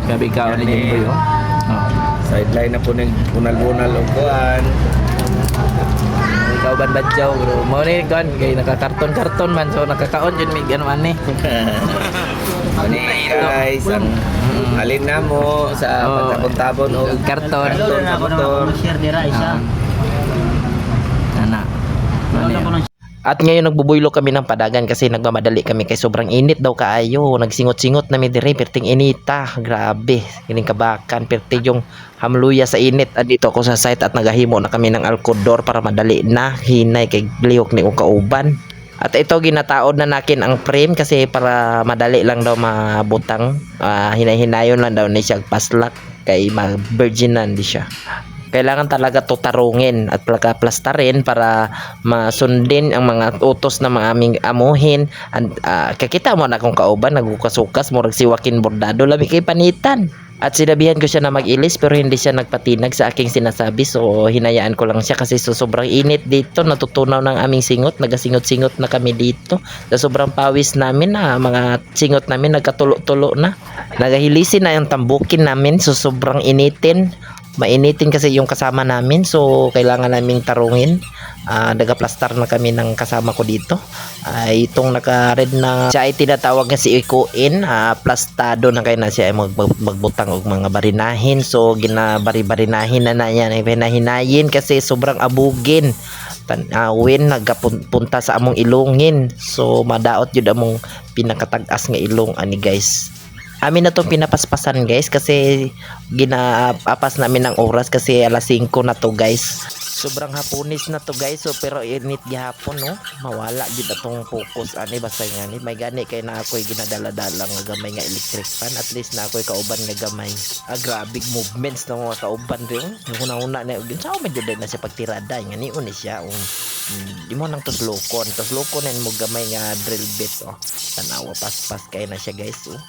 Gabi ka ni Jimboy oh. Sideline na po ng bunal-bunal o kuan. Ikaw ban badyaw bro. Mao ni kan kay nakakarton-karton man so nakakaon jud mig ano ani. Ano guys, ang alin na mo sa pagtabon-tabon o Karton. sa motor. Share dira isa. Ana. At ngayon nagbubuylo kami ng padagan kasi nagmamadali kami kay sobrang init daw kaayo. Nagsingot-singot na mi dire perting inita. Grabe, kining kabakan perti yung hamluya sa init. Andito ako sa site at naghahimo na kami ng alkodor para madali na hinay kay lihok ni kong kauban. At ito ginataod na nakin ang frame kasi para madali lang daw mabutang. Hinay-hinayon lang daw ni siya paslak kay virgin na hindi siya. Kailangan talaga tutarungin at plastarin para masundin ang mga utos na mga aming amuhin. And, kakita mo na kung kauban nagukasukas murag siwakin bordado labi kay panitan. At sinabihan ko siya na mag-ilis pero hindi siya nagpatinag sa aking sinasabi, so hinayaan ko lang siya kasi sobrang init dito. Natutunaw ng aming singot, nagasingot-singot na kami dito sa sobrang pawis namin na mga singot namin nagkatulo-tulo na. Nagahilisin na yung tambukin namin so sobrang initin. Mainitin kasi yung kasama namin so kailangan naming tarungin. Nagaplastar na kami ng kasama ko dito. Itong naka-red na siya ay tinatawag nga si Ikuin. Plastado na kayo na siya ay magbutang og mga barinahin. So ginabari-barinahin na yan. Hinahinayin kasi sobrang abugin. Tanawin nagapunta sa among ilungin. So madaot yun among pinakatag-as nga ilong ani guys. Amin na itong pinapaspasan guys kasi ginaapas namin ng oras kasi alas 5 na to guys. Sobrang hapunis na to guys so pero init gihapon no. Mawala gid atong focus ani basta ngani may gani kay na ako'y ginadala-dala nga gamay nga electric fan at least na ako'y kauban nga gamay. Grabe movements ng mga kauban rin. Una-una na sa man jud na siya pagtirada ngani uni siya di mo nang tuslokon na mo gamay nga drill bit oh. Tanawa pas-pas kay na siya guys oh.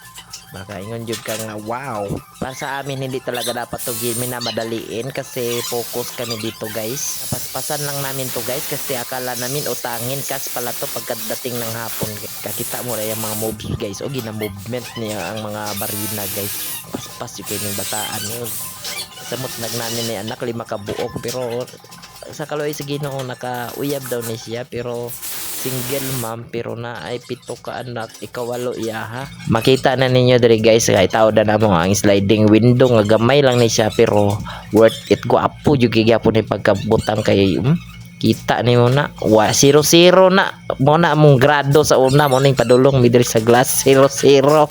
Makaingon jud ka nga wow. Para sa amin hindi talaga dapat to minamadaliin kasi focus kami dito guys. Napaspasan lang namin to guys kasi akala namin utangin kas pala to pagkadating ng hapon. Kakita mo na yung mga moves guys o gina-movement niya ang mga barina guys. Paspas yung kanyang bataan niyo. Samot nagnanin ni anak 5 ka buok pero sa kaloy sa Ginoo naka-uyab daw ni siya pero single mom pero na ay 7 ka anak ikawalo iya ha. Makita na ninyo diri guys kay tawd na mo ang sliding window nga gamay lang ni siya pero worth it guapo jud gyapon ni pagkabutang kay kita ni mo na 0-0 na mo na among grado sa una mo ning padulong mi diri sa glass 0-0.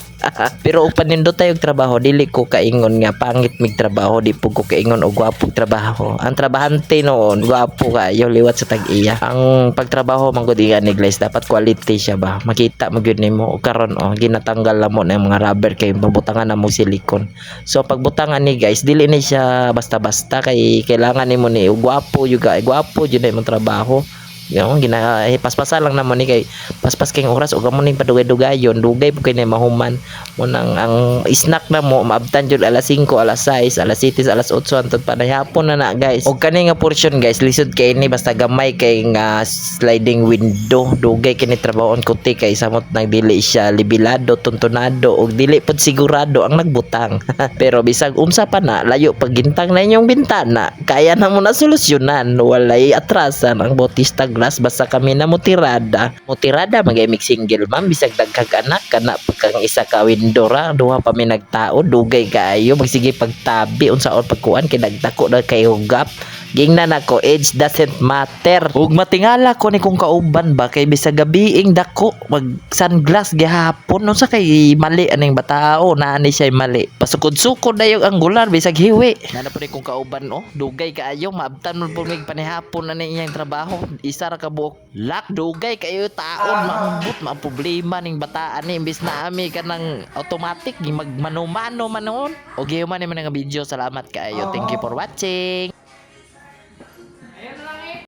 Pero upan nindot tayo trabaho dili ko kaingon nga pangit mig trabaho di po ko kaingon og gwapo trabaho. Ang trabahante noon gwapo kayo liwat sa tag-iya. Ang pagtrabaho man gud ni guys dapat quality siya ba. Makita mo gyud nimo karon ginatanggal na mo na mga rubber kay mabutangan na mo silikon. So pagbutangan ni guys dili ni siya basta-basta kay kailangan nimo ni gwapo juga gwapo jud na trabaho. Yung paspasan lang naman ni kay paspas kay oras ug amo ning padugay-dugayon dugay po kay na mahuman mo nang ang snack na mo maabtan jud alas 5 alas 6 alas 7 alas 8 antod pa na hapon na guys ug kani nga portion guys lisod kay ni basta gamay kay nga sliding window dugay kini trabahon kuti kay samot nagdili siya libilado tuntunado ug dili pod sigurado ang nagbutang. Pero bisag unsa pa na layo pagintang na inyong bintana kaya na mo na solusyonan walay atrasan ang Bautista Glass basta kami na mutirada magay single ma'am bisag dagkag anak kana pagkang isa ka window ra duha pa mi nagtao dugay kaayo magsige pagtabi unsaon pagkuan kay dagdako na kay hugap gingnan nako age doesn't matter ug matingala ko ni kung kauban ba kay bisag gabiing dako mag sunglass gihapon unsa kay mali aning batao na ani siya mali pasukod-sukod na yung angular bisag hiwi nana po ni kung kauban dugay kaayo maabtan mo po mig panihapon na iyang trabaho isa ra ka buok lak dugay kayo taon maambot ma problema ning bataan ni imbis na ami kanang automatic magmano-mano manon og man ni mga video salamat kaayo thank you for watching.